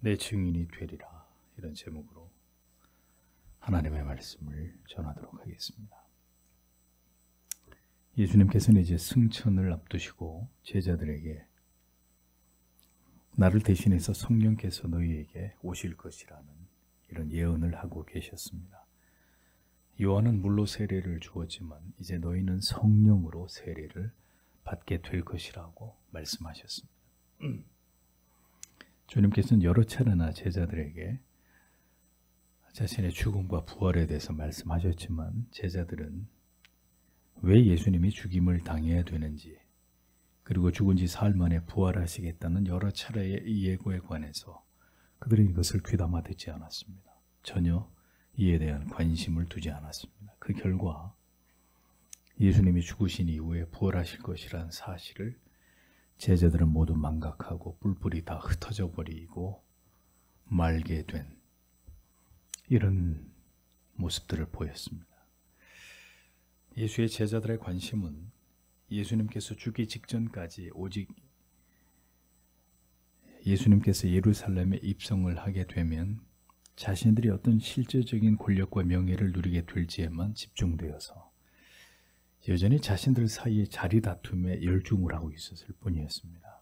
내 증인이 되리라, 이런 제목으로 하나님의 말씀을 전하도록 하겠습니다. 예수님께서는 이제 승천을 앞두시고 제자들에게 나를 대신해서 성령께서 너희에게 오실 것이라는 이런 예언을 하고 계셨습니다. 요한은 물로 세례를 주었지만 이제 너희는 성령으로 세례를 받게 될 것이라고 말씀하셨습니다. 주님께서는 여러 차례나 제자들에게 자신의 죽음과 부활에 대해서 말씀하셨지만 제자들은 왜 예수님이 죽임을 당해야 되는지, 그리고 죽은 지 사흘 만에 부활하시겠다는 여러 차례의 이 예고에 관해서 그들은 이것을 귀담아 듣지 않았습니다. 전혀 이에 대한 관심을 두지 않았습니다. 그 결과 예수님이 죽으신 이후에 부활하실 것이라는 사실을 제자들은 모두 망각하고 뿔뿔이 다 흩어져 버리고 말게 된 이런 모습들을 보였습니다. 예수의 제자들의 관심은 예수님께서 죽기 직전까지 오직 예수님께서 예루살렘에 입성을 하게 되면 자신들이 어떤 실제적인 권력과 명예를 누리게 될지에만 집중되어서 여전히 자신들 사이의 자리 다툼에 열중을 하고 있었을 뿐이었습니다.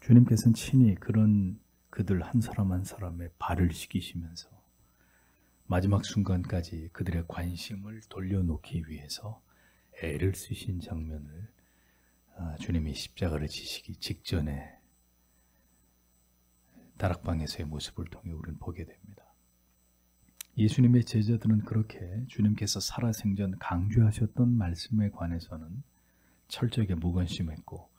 주님께서는 친히 그런 그들 한 사람 한 사람의 발을 씻기시면서 마지막 순간까지 그들의 관심을 돌려놓기 위해서 애를 쓰신 장면을 주님이 십자가를 지시기 직전에 다락방에서의 모습을 통해 우리는 보게 됩니다. 예수님의 제자들은 그렇게 주님께서 살아생전 강조하셨던 말씀에 관해서는 철저하게 무관심했고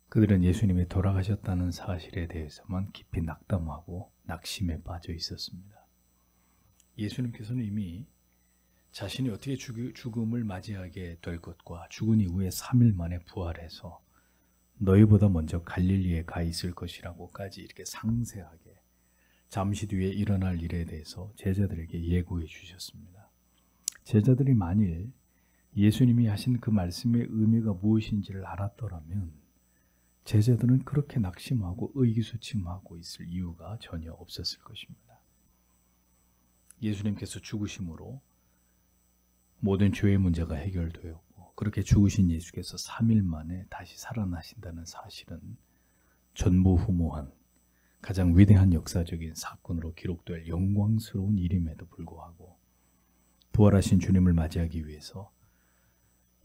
그들은 예수님이 돌아가셨다는 사실에 대해서만 깊이 낙담하고 낙심에 빠져 있었습니다. 예수님께서는 이미 자신이 어떻게 죽음을 맞이하게 될 것과 죽은 이후에 3일 만에 부활해서 너희보다 먼저 갈릴리에 가 있을 것이라고까지 이렇게 상세하게 잠시 뒤에 일어날 일에 대해서 제자들에게 예고해 주셨습니다. 제자들이 만일 예수님이 하신 그 말씀의 의미가 무엇인지를 알았더라면 제자들은 그렇게 낙심하고 의기소침하고 있을 이유가 전혀 없었을 것입니다. 예수님께서 죽으심으로 모든 죄의 문제가 해결되었고 그렇게 죽으신 예수께서 3일 만에 다시 살아나신다는 사실은 전무후무한 가장 위대한 역사적인 사건으로 기록될 영광스러운 일임에도 불구하고 부활하신 주님을 맞이하기 위해서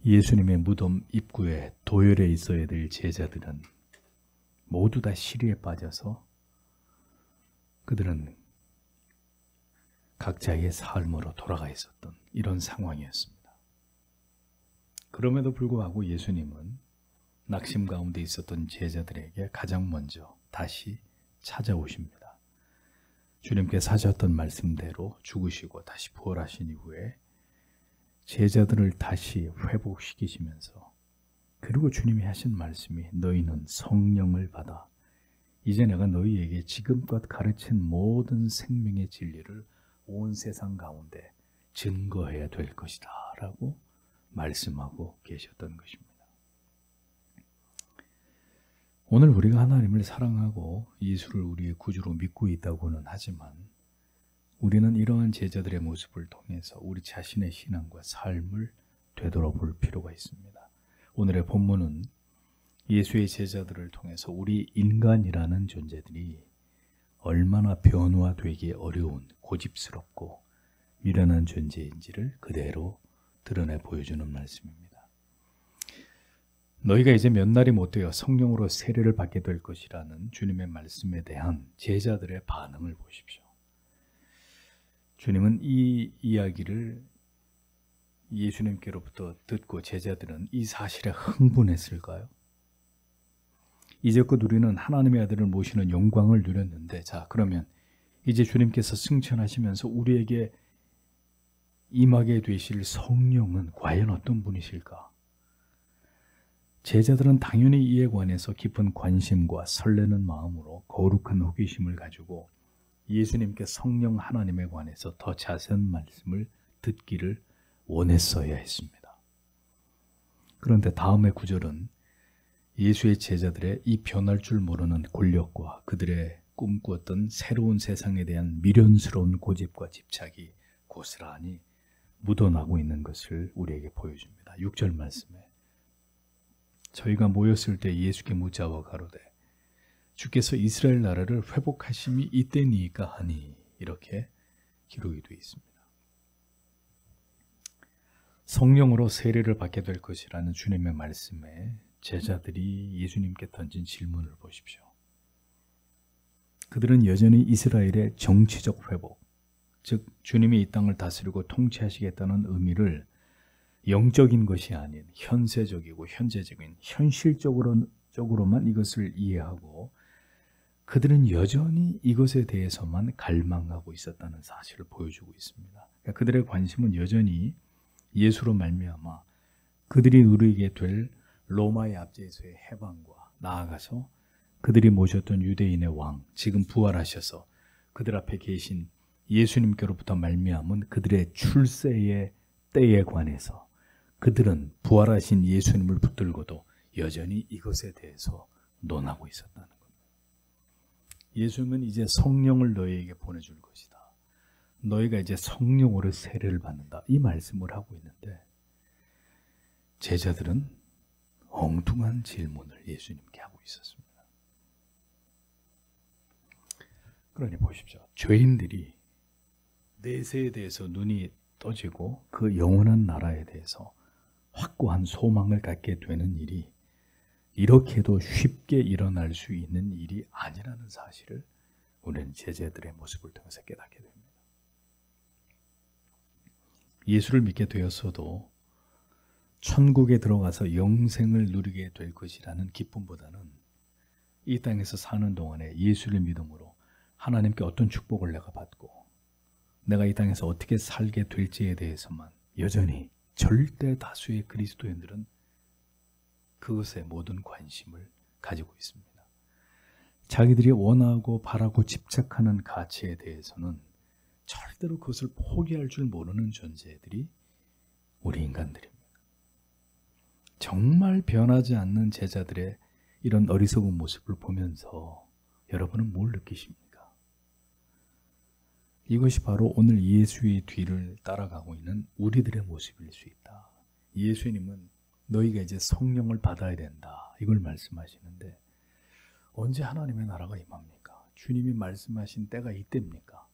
예수님의 무덤 입구에 도열에 있어야 될 제자들은 모두 다 시리에 빠져서 그들은 각자의 삶으로 돌아가 있었던 이런 상황이었습니다. 그럼에도 불구하고 예수님은 낙심 가운데 있었던 제자들에게 가장 먼저 다시 찾아오십니다. 주님께서 하셨던 말씀대로 죽으시고 다시 부활하신 이후에 제자들을 다시 회복시키시면서 그리고 주님이 하신 말씀이 너희는 성령을 받아 이제 내가 너희에게 지금껏 가르친 모든 생명의 진리를 온 세상 가운데 증거해야 될 것이다 라고 말씀하고 계셨던 것입니다. 오늘 우리가 하나님을 사랑하고 예수를 우리의 구주로 믿고 있다고는 하지만 우리는 이러한 제자들의 모습을 통해서 우리 자신의 신앙과 삶을 되돌아볼 필요가 있습니다. 오늘의 본문은 예수의 제자들을 통해서 우리 인간이라는 존재들이 얼마나 변화되기 어려운 고집스럽고 미련한 존재인지를 그대로 드러내 보여주는 말씀입니다. 너희가 이제 몇 날이 못 되어 성령으로 세례를 받게 될 것이라는 주님의 말씀에 대한 제자들의 반응을 보십시오. 주님은 이 이야기를 예수님께로부터 듣고 제자들은 이 사실에 흥분했을까요? 이제껏 우리는 하나님의 아들을 모시는 영광을 누렸는데 자 그러면 이제 주님께서 승천하시면서 우리에게 임하게 되실 성령은 과연 어떤 분이실까? 제자들은 당연히 이에 관해서 깊은 관심과 설레는 마음으로 거룩한 호기심을 가지고 예수님께 성령 하나님에 관해서 더 자세한 말씀을 듣기를 원했어야 했습니다. 그런데 다음의 구절은 예수의 제자들의 이 변할 줄 모르는 권력과 그들의 꿈꾸었던 새로운 세상에 대한 미련스러운 고집과 집착이 고스란히 묻어나고 있는 것을 우리에게 보여줍니다. 6절 말씀에 저희가 모였을 때 예수께 묻자와 가로되 주께서 이스라엘 나라를 회복하심이 이때니까 하니 이렇게 기록이 되어 있습니다. 성령으로 세례를 받게 될 것이라는 주님의 말씀에 제자들이 예수님께 던진 질문을 보십시오. 그들은 여전히 이스라엘의 정치적 회복, 즉 주님이 이 땅을 다스리고 통치하시겠다는 의미를 영적인 것이 아닌 현세적이고 현재적인 현실적으로만 이것을 이해하고 그들은 여전히 이것에 대해서만 갈망하고 있었다는 사실을 보여주고 있습니다. 그러니까 그들의 관심은 여전히 예수로 말미암아 그들이 누리게 될 로마의 압제에서의 해방과 나아가서 그들이 모셨던 유대인의 왕, 지금 부활하셔서 그들 앞에 계신 예수님께로부터 말미암은 그들의 출세의 때에 관해서 그들은 부활하신 예수님을 붙들고도 여전히 이것에 대해서 논하고 있었다는 겁니다. 예수님은 이제 성령을 너희에게 보내줄 것이다. 너희가 이제 성령으로 세례를 받는다. 이 말씀을 하고 있는데 제자들은 엉뚱한 질문을 예수님께 하고 있었습니다. 그러니 보십시오. 죄인들이 내세에 대해서 눈이 떠지고 그 영원한 나라에 대해서 확고한 소망을 갖게 되는 일이 이렇게도 쉽게 일어날 수 있는 일이 아니라는 사실을 우리는 제자들의 모습을 통해서 깨닫게 됩니다. 예수를 믿게 되었어도 천국에 들어가서 영생을 누리게 될 것이라는 기쁨보다는 이 땅에서 사는 동안에 예수를 믿음으로 하나님께 어떤 축복을 내가 받고 내가 이 땅에서 어떻게 살게 될지에 대해서만 여전히 절대 다수의 그리스도인들은 그것에 모든 관심을 가지고 있습니다. 자기들이 원하고 바라고 집착하는 가치에 대해서는 절대로 그것을 포기할 줄 모르는 존재들이 우리 인간들입니다. 정말 변하지 않는 제자들의 이런 어리석은 모습을 보면서 여러분은 뭘 느끼십니까? 이것이 바로 오늘 예수의 뒤를 따라가고 있는 우리들의 모습일 수 있다. 예수님은 너희가 이제 성령을 받아야 된다. 이걸 말씀하시는데 언제 하나님의 나라가 임합니까? 주님이 말씀하신 때가 이때입니까?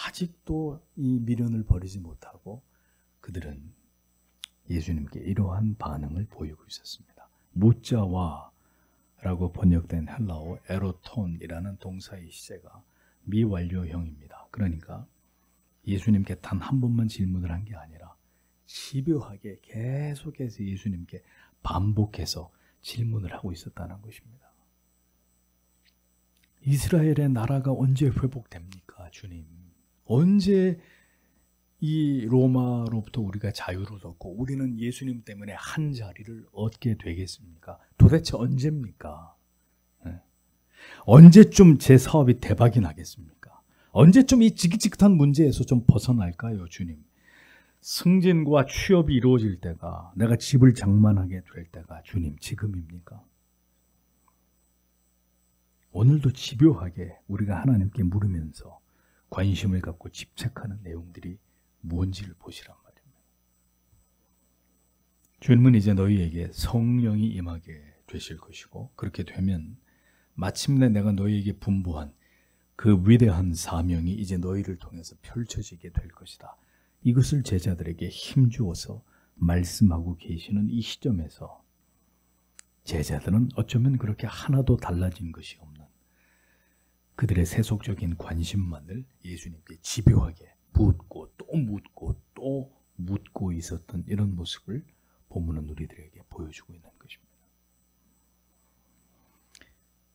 아직도 이 미련을 버리지 못하고 그들은 예수님께 이러한 반응을 보이고 있었습니다. 묻자와 라고 번역된 헬라어 에로톤이라는 동사의 시제가 미완료형입니다. 그러니까 예수님께 단 한 번만 질문을 한 게 아니라 집요하게 계속해서 예수님께 반복해서 질문을 하고 있었다는 것입니다. 이스라엘의 나라가 언제 회복됩니까, 주님? 언제 이 로마로부터 우리가 자유를 얻고 우리는 예수님 때문에 한 자리를 얻게 되겠습니까? 도대체 언제입니까? 네. 언제쯤 제 사업이 대박이 나겠습니까? 언제쯤 이 지긋지긋한 문제에서 좀 벗어날까요, 주님? 승진과 취업이 이루어질 때가, 내가 집을 장만하게 될 때가 주님 지금입니까? 오늘도 집요하게 우리가 하나님께 물으면서 관심을 갖고 집착하는 내용들이 무엇인지를 보시란 말입니다. 주님은 이제 너희에게 성령이 임하게 되실 것이고 그렇게 되면 마침내 내가 너희에게 분부한 그 위대한 사명이 이제 너희를 통해서 펼쳐지게 될 것이다. 이것을 제자들에게 힘주어서 말씀하고 계시는 이 시점에서 제자들은 어쩌면 그렇게 하나도 달라진 것이 없는 그들의 세속적인 관심만을 예수님께 집요하게 묻고 또 묻고 또 묻고 있었던 이런 모습을 본문은 우리들에게 보여주고 있는 것입니다.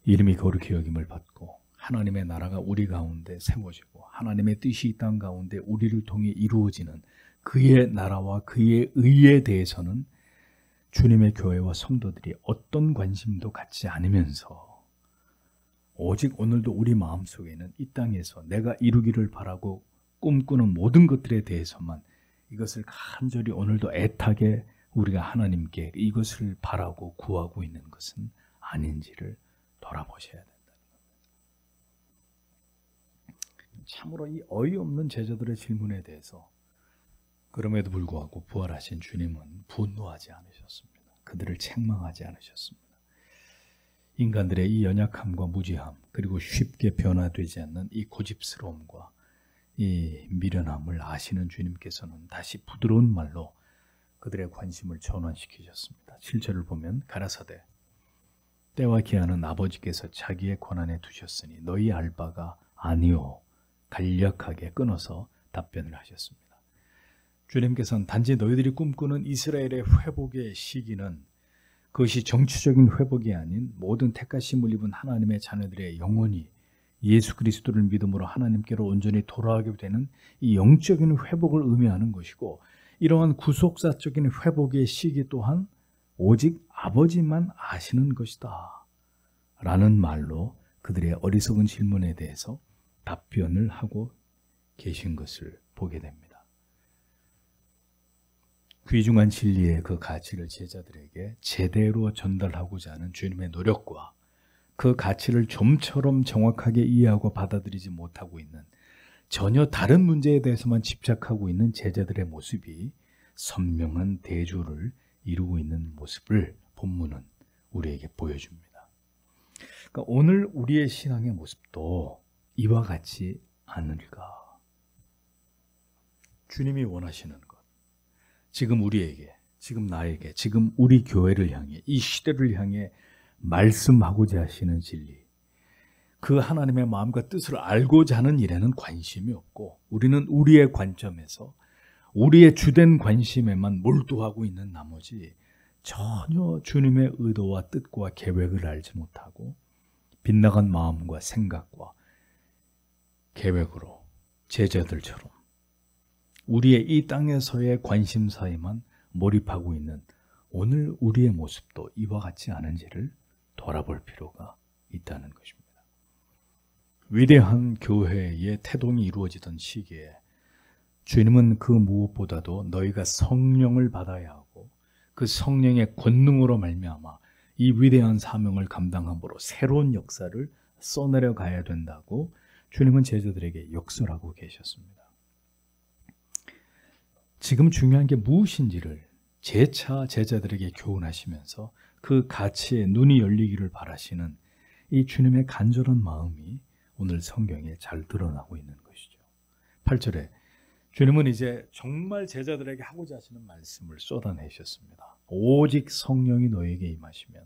이름이 거룩히 여김을 받고 하나님의 나라가 우리 가운데 세워지고 하나님의 뜻이 이 땅 가운데 우리를 통해 이루어지는 그의 나라와 그의 의에 대해서는 주님의 교회와 성도들이 어떤 관심도 갖지 않으면서 오직 오늘도 우리 마음속에는 이 땅에서 내가 이루기를 바라고 꿈꾸는 모든 것들에 대해서만 이것을 간절히 오늘도 애타게 우리가 하나님께 이것을 바라고 구하고 있는 것은 아닌지를 돌아보셔야 된다는 겁니다. 참으로 이 어이없는 제자들의 질문에 대해서 그럼에도 불구하고 부활하신 주님은 분노하지 않으셨습니다. 그들을 책망하지 않으셨습니다. 인간들의 이 연약함과 무지함, 그리고 쉽게 변화되지 않는 이 고집스러움과 이 미련함을 아시는 주님께서는 다시 부드러운 말로 그들의 관심을 전환시키셨습니다. 7절을 보면 가라사대 때와 기한은 아버지께서 자기의 권한에 두셨으니 너희 알 바가 아니오 간략하게 끊어서 답변을 하셨습니다. 주님께서는 단지 너희들이 꿈꾸는 이스라엘의 회복의 시기는 그것이 정치적인 회복이 아닌 모든 택하심을 입은 하나님의 자녀들의 영혼이 예수 그리스도를 믿음으로 하나님께로 온전히 돌아가게 되는 이 영적인 회복을 의미하는 것이고, 이러한 구속사적인 회복의 시기 또한 오직 아버지만 아시는 것이다 라는 말로 그들의 어리석은 질문에 대해서 답변을 하고 계신 것을 보게 됩니다. 귀중한 진리의 그 가치를 제자들에게 제대로 전달하고자 하는 주님의 노력과 그 가치를 좀처럼 정확하게 이해하고 받아들이지 못하고 있는 전혀 다른 문제에 대해서만 집착하고 있는 제자들의 모습이 선명한 대조를 이루고 있는 모습을 본문은 우리에게 보여줍니다. 그러니까 오늘 우리의 신앙의 모습도 이와 같지 않을까? 주님이 원하시는 것, 지금 우리에게, 지금 나에게, 지금 우리 교회를 향해, 이 시대를 향해 말씀하고자 하시는 진리, 그 하나님의 마음과 뜻을 알고자 하는 일에는 관심이 없고 우리는 우리의 관점에서 우리의 주된 관심에만 몰두하고 있는 나머지 전혀 주님의 의도와 뜻과 계획을 알지 못하고 빗나간 마음과 생각과 계획으로 제자들처럼 우리의 이 땅에서의 관심사에만 몰입하고 있는 오늘 우리의 모습도 이와 같지 않은지를 돌아볼 필요가 있다는 것입니다. 위대한 교회의 태동이 이루어지던 시기에 주님은 그 무엇보다도 너희가 성령을 받아야 하고 그 성령의 권능으로 말미암아 이 위대한 사명을 감당함으로 새로운 역사를 써내려 가야 된다고 주님은 제자들에게 역설하고 계셨습니다. 지금 중요한 게 무엇인지를 재차 제자들에게 교훈하시면서 그 가치에 눈이 열리기를 바라시는 이 주님의 간절한 마음이 오늘 성경에 잘 드러나고 있는 것이죠. 8절에 주님은 이제 정말 제자들에게 하고자 하시는 말씀을 쏟아내셨습니다. 오직 성령이 너희에게 임하시면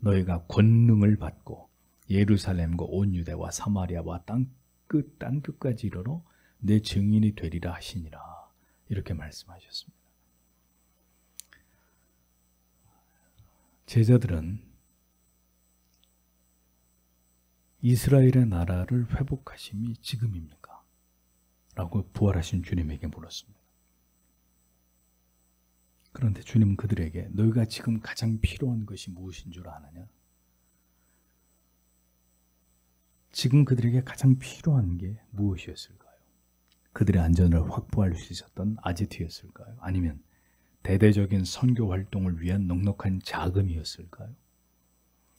너희가 권능을 받고 예루살렘과 온 유대와 사마리아와 땅끝까지 이르러 내 증인이 되리라 하시니라. 이렇게 말씀하셨습니다. 제자들은 이스라엘의 나라를 회복하심이 지금입니까? 라고 부활하신 주님에게 물었습니다. 그런데 주님은 그들에게 너희가 지금 가장 필요한 것이 무엇인 줄 아느냐? 지금 그들에게 가장 필요한 게 무엇이었을까요? 그들의 안전을 확보할 수 있었던 아지트였을까요? 아니면 대대적인 선교 활동을 위한 넉넉한 자금이었을까요?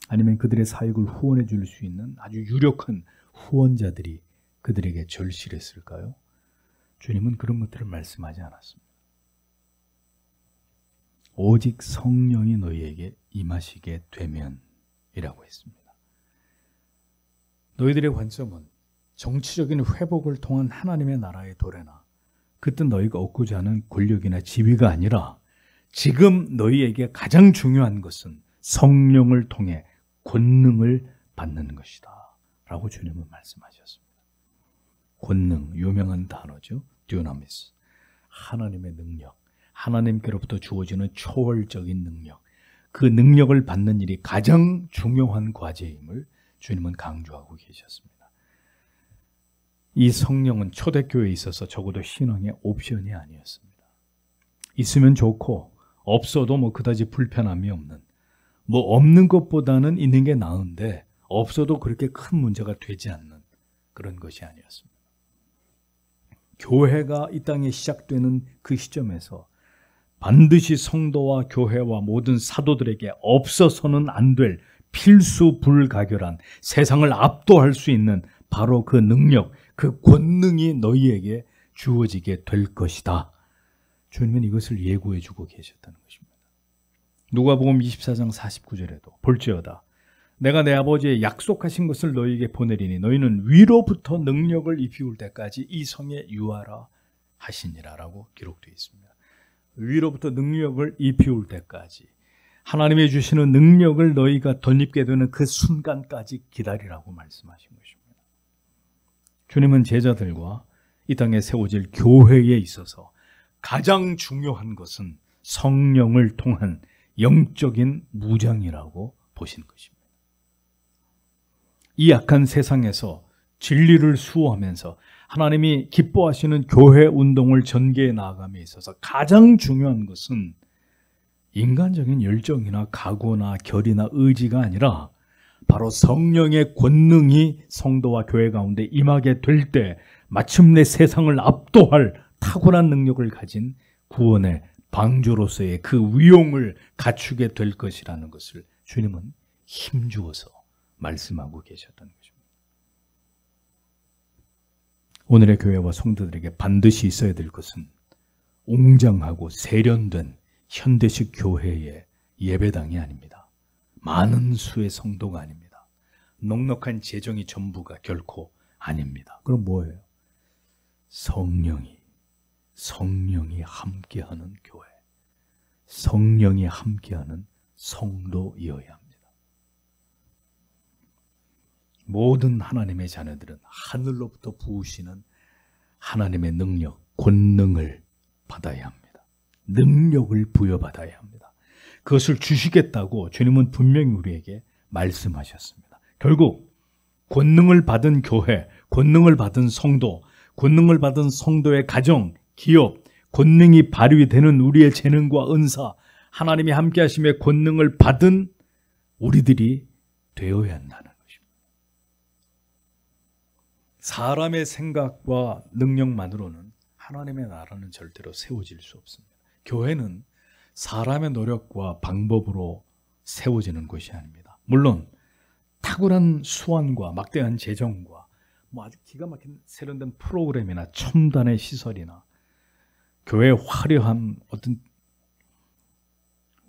아니면 그들의 사역을 후원해 줄 수 있는 아주 유력한 후원자들이 그들에게 절실했을까요? 주님은 그런 것들을 말씀하지 않았습니다. 오직 성령이 너희에게 임하시게 되면이라고 했습니다. 너희들의 관점은 정치적인 회복을 통한 하나님의 나라의 도래나 그때 너희가 얻고자 하는 권력이나 지위가 아니라 지금 너희에게 가장 중요한 것은 성령을 통해 권능을 받는 것이다 라고 주님은 말씀하셨습니다. 권능, 유명한 단어죠. 듀나미스, 하나님의 능력, 하나님께로부터 주어지는 초월적인 능력, 그 능력을 받는 일이 가장 중요한 과제임을 주님은 강조하고 계셨습니다. 이 성령은 초대교회에 있어서 적어도 신앙의 옵션이 아니었습니다. 있으면 좋고 없어도 뭐 그다지 불편함이 없는, 뭐 없는 것보다는 있는 게 나은데 없어도 그렇게 큰 문제가 되지 않는 그런 것이 아니었습니다. 교회가 이 땅에 시작되는 그 시점에서 반드시 성도와 교회와 모든 사도들에게 없어서는 안 될 필수 불가결한 세상을 압도할 수 있는 바로 그 능력, 그 권능이 너희에게 주어지게 될 것이다. 주님은 이것을 예고해 주고 계셨다는 것입니다. 누가복음 24장 49절에도 볼지어다 내가 내 아버지의 약속하신 것을 너희에게 보내리니 너희는 위로부터 능력을 입히울 때까지 이 성에 유하라 하시니라라고 기록되어 있습니다. 위로부터 능력을 입히울 때까지 하나님이 주시는 능력을 너희가 덧입게 되는 그 순간까지 기다리라고 말씀하신 것입니다. 주님은 제자들과 이 땅에 세워질 교회에 있어서 가장 중요한 것은 성령을 통한 영적인 무장이라고 보신 것입니다. 이 악한 세상에서 진리를 수호하면서 하나님이 기뻐하시는 교회 운동을 전개해 나아감에 있어서 가장 중요한 것은 인간적인 열정이나 각오나 결의나 의지가 아니라 바로 성령의 권능이 성도와 교회 가운데 임하게 될 때 마침내 세상을 압도할 탁월한 능력을 가진 구원의 방주로서의 그 위용을 갖추게 될 것이라는 것을 주님은 힘주어서 말씀하고 계셨던 것입니다. 오늘의 교회와 성도들에게 반드시 있어야 될 것은 웅장하고 세련된 현대식 교회의 예배당이 아닙니다. 많은 수의 성도가 아닙니다. 넉넉한 재정이 전부가 결코 아닙니다. 그럼 뭐예요? 성령이 함께하는 교회, 성령이 함께하는 성도이어야 합니다. 모든 하나님의 자녀들은 하늘로부터 부으시는 하나님의 능력, 권능을 받아야 합니다. 능력을 부여받아야 합니다. 그것을 주시겠다고 주님은 분명히 우리에게 말씀하셨습니다. 결국 권능을 받은 교회, 권능을 받은 성도, 권능을 받은 성도의 가정, 기업, 권능이 발휘되는 우리의 재능과 은사, 하나님이 함께 하심의 권능을 받은 우리들이 되어야 한다는 것입니다. 사람의 생각과 능력만으로는 하나님의 나라는 절대로 세워질 수 없습니다. 교회는 사람의 노력과 방법으로 세워지는 것이 아닙니다. 물론 탁월한 수완과 막대한 재정과 아주 기가 막힌 세련된 프로그램이나 첨단의 시설이나 교회의 화려한 어떤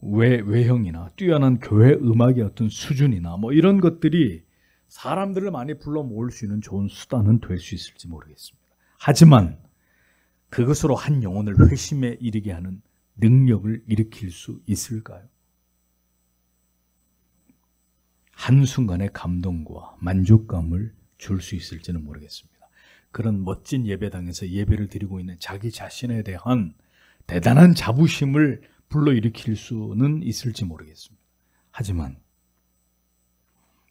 외형이나 뛰어난 교회 음악의 어떤 수준이나 이런 것들이 사람들을 많이 불러 모을 수 있는 좋은 수단은 될 수 있을지 모르겠습니다. 하지만 그것으로 한 영혼을 회심에 이르게 하는 능력을 일으킬 수 있을까요? 한순간의 감동과 만족감을 줄 수 있을지는 모르겠습니다. 그런 멋진 예배당에서 예배를 드리고 있는 자기 자신에 대한 대단한 자부심을 불러일으킬 수는 있을지 모르겠습니다. 하지만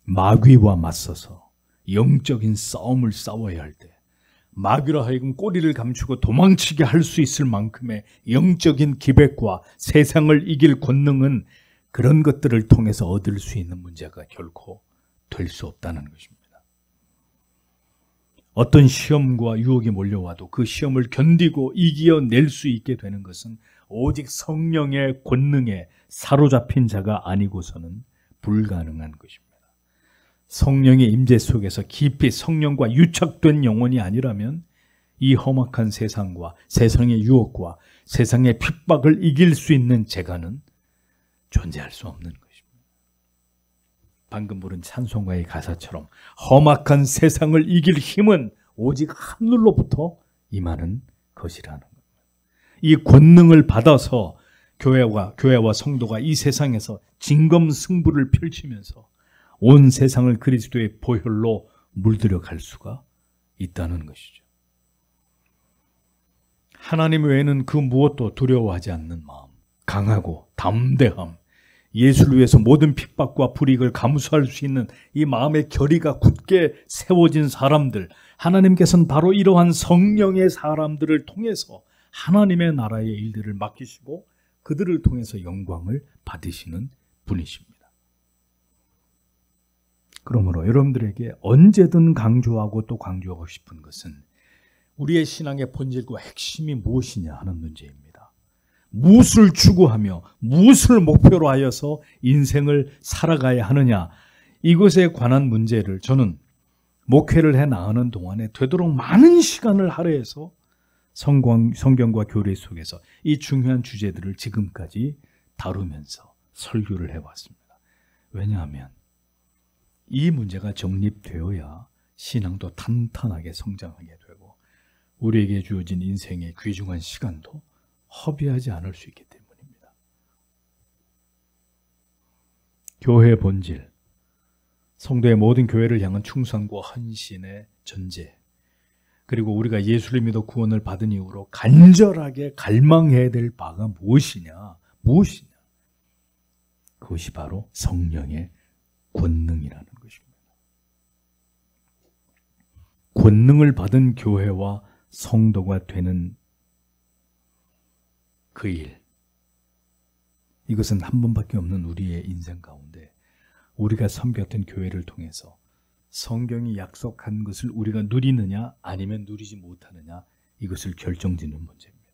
마귀와 맞서서 영적인 싸움을 싸워야 할 때 마귀로 하여금 꼬리를 감추고 도망치게 할 수 있을 만큼의 영적인 기백과 세상을 이길 권능은 그런 것들을 통해서 얻을 수 있는 문제가 결코 될 수 없다는 것입니다. 어떤 시험과 유혹이 몰려와도 그 시험을 견디고 이겨낼 수 있게 되는 것은 오직 성령의 권능에 사로잡힌 자가 아니고서는 불가능한 것입니다. 성령의 임재 속에서 깊이 성령과 유착된 영혼이 아니라면 이 험악한 세상과 세상의 유혹과 세상의 핍박을 이길 수 있는 재간은 존재할 수 없는 것입니다. 방금 부른 찬송가의 가사처럼 험악한 세상을 이길 힘은 오직 하늘로부터 임하는 것이라는 겁니다. 이 권능을 받아서 교회와 성도가 이 세상에서 진검승부를 펼치면서 온 세상을 그리스도의 보혈로 물들여 갈 수가 있다는 것이죠. 하나님 외에는 그 무엇도 두려워하지 않는 마음, 강하고 담대함, 예수를 위해서 모든 핍박과 불이익을 감수할 수 있는 이 마음의 결의가 굳게 세워진 사람들, 하나님께서는 바로 이러한 성령의 사람들을 통해서 하나님의 나라의 일들을 맡기시고 그들을 통해서 영광을 받으시는 분이십니다. 그러므로 여러분들에게 언제든 강조하고 또 강조하고 싶은 것은 우리의 신앙의 본질과 핵심이 무엇이냐 하는 문제입니다. 무엇을 추구하며 무엇을 목표로 하여서 인생을 살아가야 하느냐, 이것에 관한 문제를 저는 목회를 해 나가는 동안에 되도록 많은 시간을 할애해서 성경과 교리 속에서 이 중요한 주제들을 지금까지 다루면서 설교를 해왔습니다. 왜냐하면 이 문제가 정립되어야 신앙도 탄탄하게 성장하게 되고 우리에게 주어진 인생의 귀중한 시간도 허비하지 않을 수 있기 때문입니다. 교회의 본질, 성도의 모든 교회를 향한 충성과 헌신의 전제, 그리고 우리가 예수를 믿어 구원을 받은 이후로 간절하게 갈망해야 될 바가 무엇이냐? 그것이 바로 성령의 권능이라는 것입니다. 권능을 받은 교회와 성도가 되는 그 일, 이것은 한 번밖에 없는 우리의 인생 가운데 우리가 섬겼던 교회를 통해서 성경이 약속한 것을 우리가 누리느냐 아니면 누리지 못하느냐, 이것을 결정짓는 문제입니다.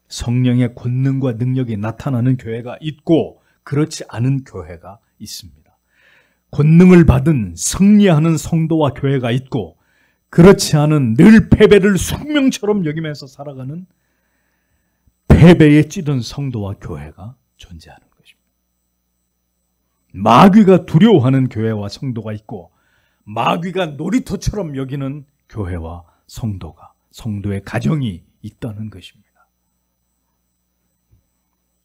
성령의 권능과 능력이 나타나는 교회가 있고 그렇지 않은 교회가 있습니다. 권능을 받은 승리하는 성도와 교회가 있고 그렇지 않은 늘 패배를 숙명처럼 여기면서 살아가는 패배에 찌든 성도와 교회가 존재하는 것입니다. 마귀가 두려워하는 교회와 성도가 있고 마귀가 놀이터처럼 여기는 교회와 성도의 가정이 있다는 것입니다.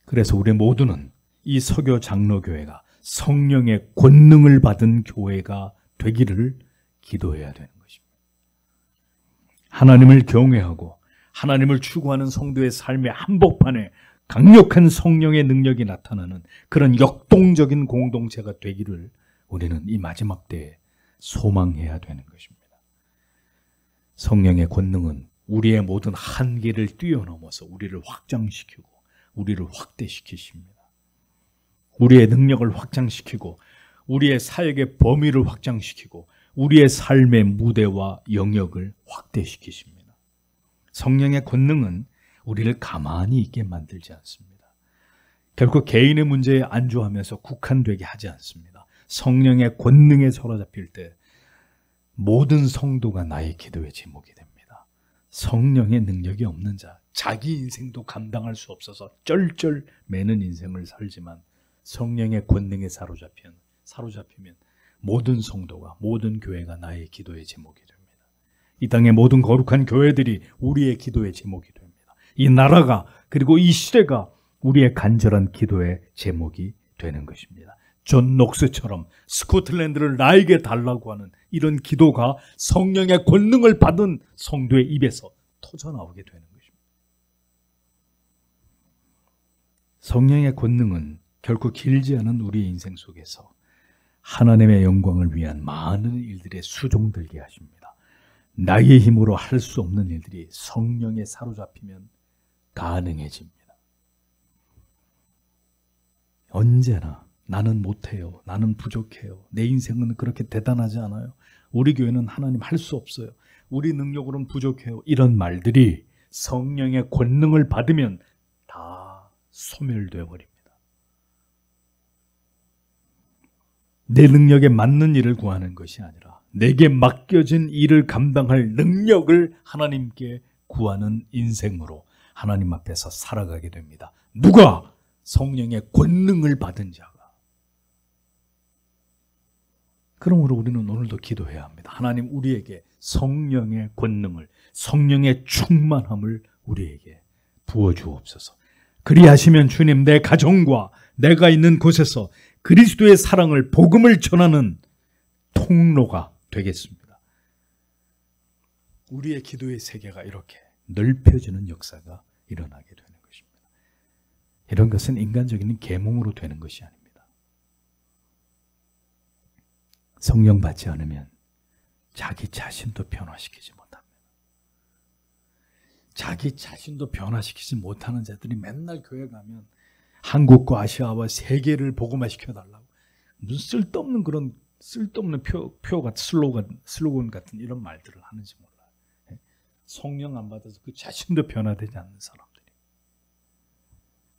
그래서 우리 모두는 이 서교 장로교회가 성령의 권능을 받은 교회가 되기를 기도해야 되는 것입니다. 하나님을 경외하고 하나님을 추구하는 성도의 삶의 한복판에 강력한 성령의 능력이 나타나는 그런 역동적인 공동체가 되기를 우리는 이 마지막 때에 소망해야 되는 것입니다. 성령의 권능은 우리의 모든 한계를 뛰어넘어서 우리를 확장시키고 우리를 확대시키십니다. 우리의 능력을 확장시키고 우리의 사역의 범위를 확장시키고 우리의 삶의 무대와 영역을 확대시키십니다. 성령의 권능은 우리를 가만히 있게 만들지 않습니다. 결코 개인의 문제에 안주하면서 국한되게 하지 않습니다. 성령의 권능에 사로잡힐 때 모든 성도가 나의 기도의 제목이 됩니다. 성령의 능력이 없는 자, 자기 인생도 감당할 수 없어서 쩔쩔 매는 인생을 살지만 성령의 권능에 사로잡히면 모든 성도가, 모든 교회가 나의 기도의 제목이 됩니다. 이 땅의 모든 거룩한 교회들이 우리의 기도의 제목이 됩니다. 이 나라가, 그리고 이 시대가 우리의 간절한 기도의 제목이 되는 것입니다. 존 녹스처럼 스코틀랜드를 나에게 달라고 하는 이런 기도가 성령의 권능을 받은 성도의 입에서 터져나오게 되는 것입니다. 성령의 권능은 결코 길지 않은 우리의 인생 속에서 하나님의 영광을 위한 많은 일들에 수종들게 하십니다. 나의 힘으로 할 수 없는 일들이 성령에 사로잡히면 가능해집니다. 언제나 나는 못해요. 나는 부족해요. 내 인생은 그렇게 대단하지 않아요. 우리 교회는 하나님 할 수 없어요. 우리 능력으로는 부족해요. 이런 말들이 성령의 권능을 받으면 다 소멸되어 버립니다. 내 능력에 맞는 일을 구하는 것이 아니라 내게 맡겨진 일을 감당할 능력을 하나님께 구하는 인생으로 하나님 앞에서 살아가게 됩니다. 누가? 성령의 권능을 받은 자가. 그러므로 우리는 오늘도 기도해야 합니다. 하나님, 우리에게 성령의 권능을, 성령의 충만함을 우리에게 부어주옵소서. 그리하시면 주님, 내 가정과 내가 있는 곳에서 그리스도의 사랑을, 복음을 전하는 통로가 되겠습니다. 우리의 기도의 세계가 이렇게 넓혀지는 역사가 일어나게 되는 것입니다. 이런 것은 인간적인 계몽으로 되는 것이 아닙니다. 성령 받지 않으면 자기 자신도 변화시키지 못합니다. 자기 자신도 변화시키지 못하는 자들이 맨날 교회 가면 한국과 아시아와 세계를 복음화시켜달라고 무슨 쓸데없는 표가 슬로건 같은 이런 말들을 하는지 몰라요. 성령 안 받아서 그 자신도 변화되지 않는 사람들이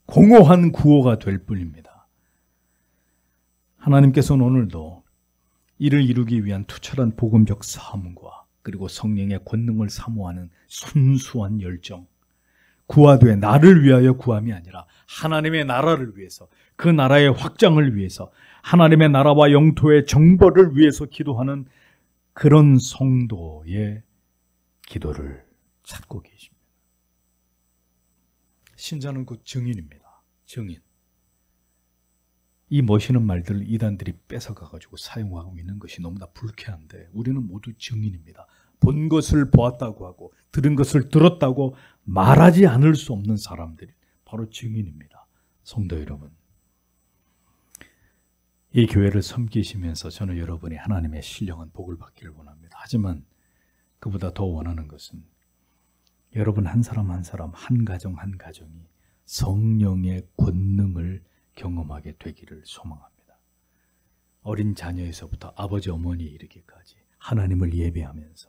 공허한 구호가 될 뿐입니다. 하나님께서는 오늘도 이를 이루기 위한 투철한 복음적 삶과 그리고 성령의 권능을 사모하는 순수한 열정, 구하되 나를 위하여 구함이 아니라 하나님의 나라를 위해서, 그 나라의 확장을 위해서, 하나님의 나라와 영토의 정벌을 위해서 기도하는 그런 성도의 기도를 찾고 계십니다. 신자는 곧 증인입니다. 증인. 이 멋있는 말들을 이단들이 뺏어가가지고 사용하고 있는 것이 너무나 불쾌한데 우리는 모두 증인입니다. 본 것을 보았다고 하고 들은 것을 들었다고 말하지 않을 수 없는 사람들이 바로 증인입니다. 성도 여러분, 이 교회를 섬기시면서 저는 여러분이 하나님의 신령한 복을 받기를 원합니다. 하지만 그보다 더 원하는 것은 여러분 한 사람 한 사람, 한 가정 한 가정이 성령의 권능을 경험하게 되기를 소망합니다. 어린 자녀에서부터 아버지 어머니에 이르기까지 하나님을 예배하면서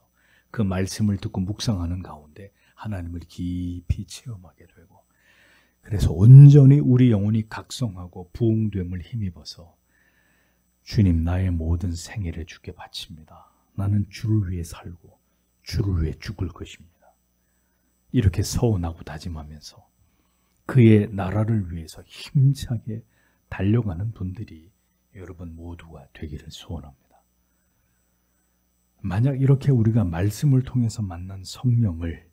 그 말씀을 듣고 묵상하는 가운데 하나님을 깊이 체험하게 되고, 그래서 온전히 우리 영혼이 각성하고 부흥됨을 힘입어서 주님, 나의 모든 생애를 주께 바칩니다. 나는 주를 위해 살고 주를 위해 죽을 것입니다. 이렇게 서원하고 다짐하면서 그의 나라를 위해서 힘차게 달려가는 분들이 여러분 모두가 되기를 소원합니다. 만약 이렇게 우리가 말씀을 통해서 만난 성령을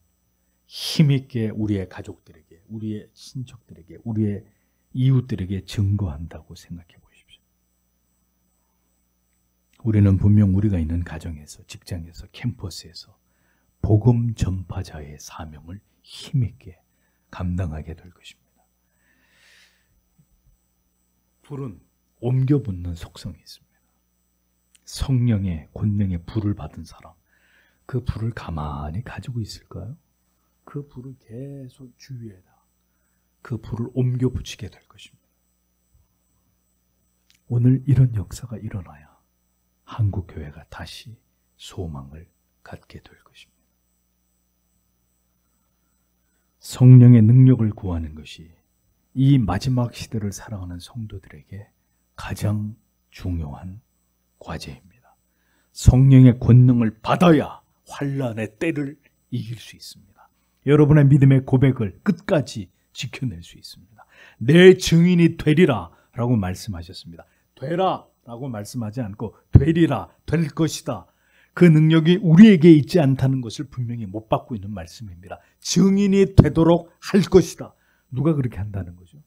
힘있게 우리의 가족들에게, 우리의 친척들에게, 우리의 이웃들에게 증거한다고 생각해 보십시오. 우리는 분명 우리가 있는 가정에서, 직장에서, 캠퍼스에서 복음 전파자의 사명을 힘있게 감당하게 될 것입니다. 불은 옮겨 붙는 속성이 있습니다. 성령의 권능의 불을 받은 사람, 그 불을 가만히 가지고 있을까요? 그 불을 계속 주위에다 그 불을 옮겨 붙이게 될 것입니다. 오늘 이런 역사가 일어나야 한국 교회가 다시 소망을 갖게 될 것입니다. 성령의 능력을 구하는 것이 이 마지막 시대를 살아가는 성도들에게 가장 중요한 과제입니다. 성령의 권능을 받아야 환난의 때를 이길 수 있습니다. 여러분의 믿음의 고백을 끝까지 지켜낼 수 있습니다. 내 증인이 되리라 라고 말씀하셨습니다. 되라 라고 말씀하지 않고 되리라, 될 것이다. 그 능력이 우리에게 있지 않다는 것을 분명히 못 받고 있는 말씀입니다. 증인이 되도록 할 것이다. 누가 그렇게 한다는 거죠?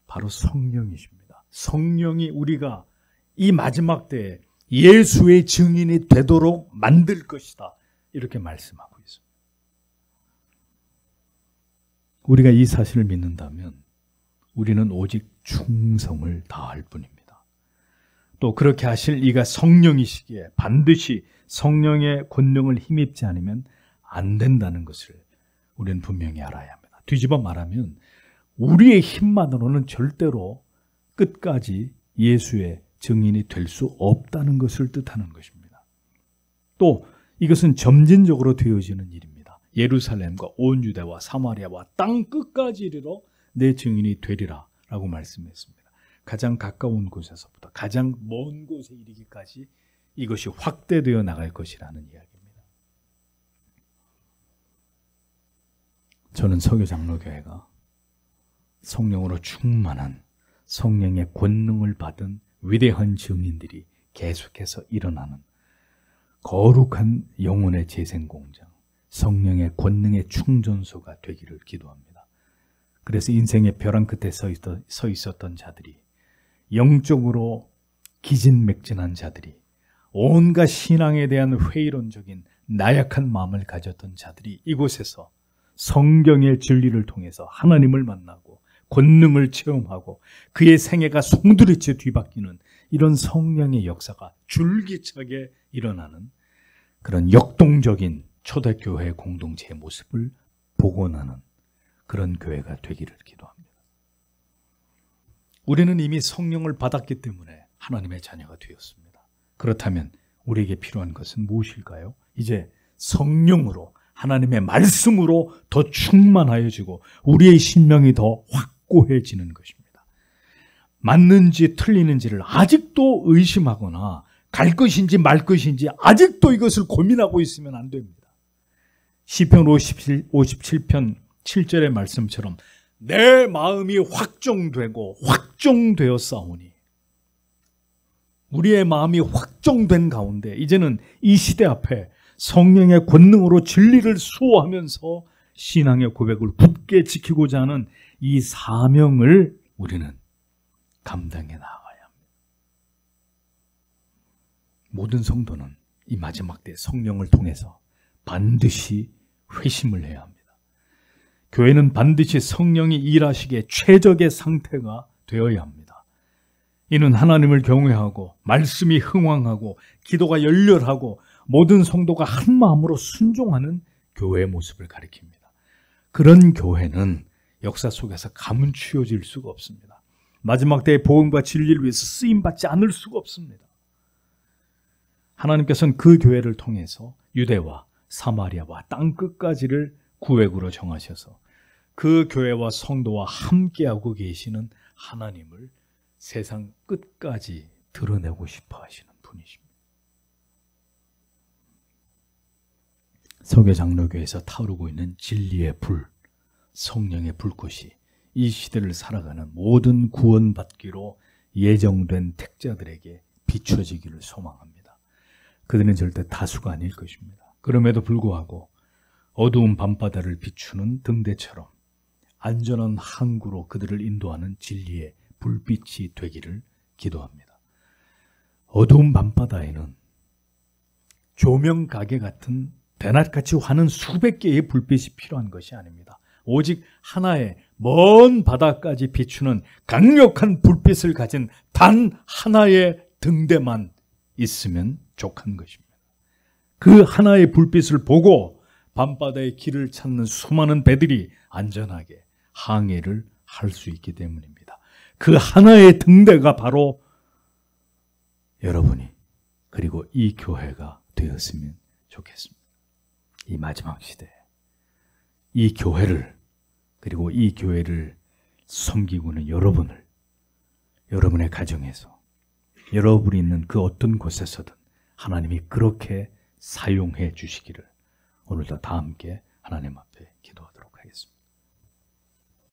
바로 성령이십니다. 성령이 우리가 이 마지막 때에 예수의 증인이 되도록 만들 것이다. 이렇게 말씀하고 있습니다. 우리가 이 사실을 믿는다면 우리는 오직 충성을 다할 뿐입니다. 또 그렇게 하실 이가 성령이시기에 반드시 성령의 권능을 힘입지 않으면 안 된다는 것을 우리는 분명히 알아야 합니다. 뒤집어 말하면 우리의 힘만으로는 절대로 끝까지 예수의 증인이 될 수 없다는 것을 뜻하는 것입니다. 또 이것은 점진적으로 되어지는 일입니다. 예루살렘과 온 유대와 사마리아와 땅 끝까지 이르러 내 증인이 되리라 라고 말씀했습니다. 가장 가까운 곳에서부터 가장 먼 곳에 이르기까지 이것이 확대되어 나갈 것이라는 이야기입니다. 저는 서교장로교회가 성령으로 충만한 성령의 권능을 받은 위대한 증인들이 계속해서 일어나는 거룩한 영혼의 재생공장, 성령의 권능의 충전소가 되기를 기도합니다. 그래서 인생의 벼랑 끝에 서 있었던 자들이, 영적으로 기진맥진한 자들이, 온갖 신앙에 대한 회의론적인 나약한 마음을 가졌던 자들이 이곳에서 성경의 진리를 통해서 하나님을 만나고 권능을 체험하고 그의 생애가 송두리째 뒤바뀌는 이런 성령의 역사가 줄기차게 일어나는 그런 역동적인 초대교회 공동체의 모습을 복원하는 그런 교회가 되기를 기도합니다. 우리는 이미 성령을 받았기 때문에 하나님의 자녀가 되었습니다. 그렇다면 우리에게 필요한 것은 무엇일까요? 이제 성령으로, 하나님의 말씀으로 더 충만하여지고 우리의 신명이 더 확고해지는 것입니다. 맞는지 틀리는지를 아직도 의심하거나 갈 것인지 말 것인지 아직도 이것을 고민하고 있으면 안 됩니다. 시편 57편 7절의 말씀처럼 내 마음이 확정되고 확정되었사오니, 우리의 마음이 확정된 가운데 이제는 이 시대 앞에 성령의 권능으로 진리를 수호하면서 신앙의 고백을 굳게 지키고자 하는 이 사명을 우리는 감당해 나가야 합니다. 모든 성도는 이 마지막 때 성령을 통해서 반드시 회심을 해야 합니다. 교회는 반드시 성령이 일하시기에 최적의 상태가 되어야 합니다. 이는 하나님을 경외하고 말씀이 흥왕하고 기도가 열렬하고 모든 성도가 한 마음으로 순종하는 교회의 모습을 가리킵니다. 그런 교회는 역사 속에서 가문치워질 수가 없습니다. 마지막 때의 복음과 진리를 위해서 쓰임받지 않을 수가 없습니다. 하나님께서는 그 교회를 통해서 유대와 사마리아와 땅끝까지를 구획으로 정하셔서 그 교회와 성도와 함께하고 계시는 하나님을 세상 끝까지 드러내고 싶어 하시는 분이십니다. 서교장로교에서 타오르고 있는 진리의 불, 성령의 불꽃이 이 시대를 살아가는 모든 구원받기로 예정된 택자들에게 비춰지기를 소망합니다. 그들은 절대 다수가 아닐 것입니다. 그럼에도 불구하고 어두운 밤바다를 비추는 등대처럼 안전한 항구로 그들을 인도하는 진리의 불빛이 되기를 기도합니다. 어두운 밤바다에는 조명가게 같은 대낮같이 환한 수백 개의 불빛이 필요한 것이 아닙니다. 오직 하나의 먼 바다까지 비추는 강력한 불빛을 가진 단 하나의 등대만 있으면 족한 것입니다. 그 하나의 불빛을 보고 밤바다의 길을 찾는 수많은 배들이 안전하게 항해를 할 수 있기 때문입니다. 그 하나의 등대가 바로 여러분이 그리고 이 교회가 되었으면 좋겠습니다. 이 마지막 시대에 이 교회를 그리고 이 교회를 섬기고는 여러분을 여러분의 가정에서 여러분이 있는 그 어떤 곳에서든 하나님이 그렇게 사용해 주시기를 오늘도 다 함께 하나님 앞에 기도하겠습니다.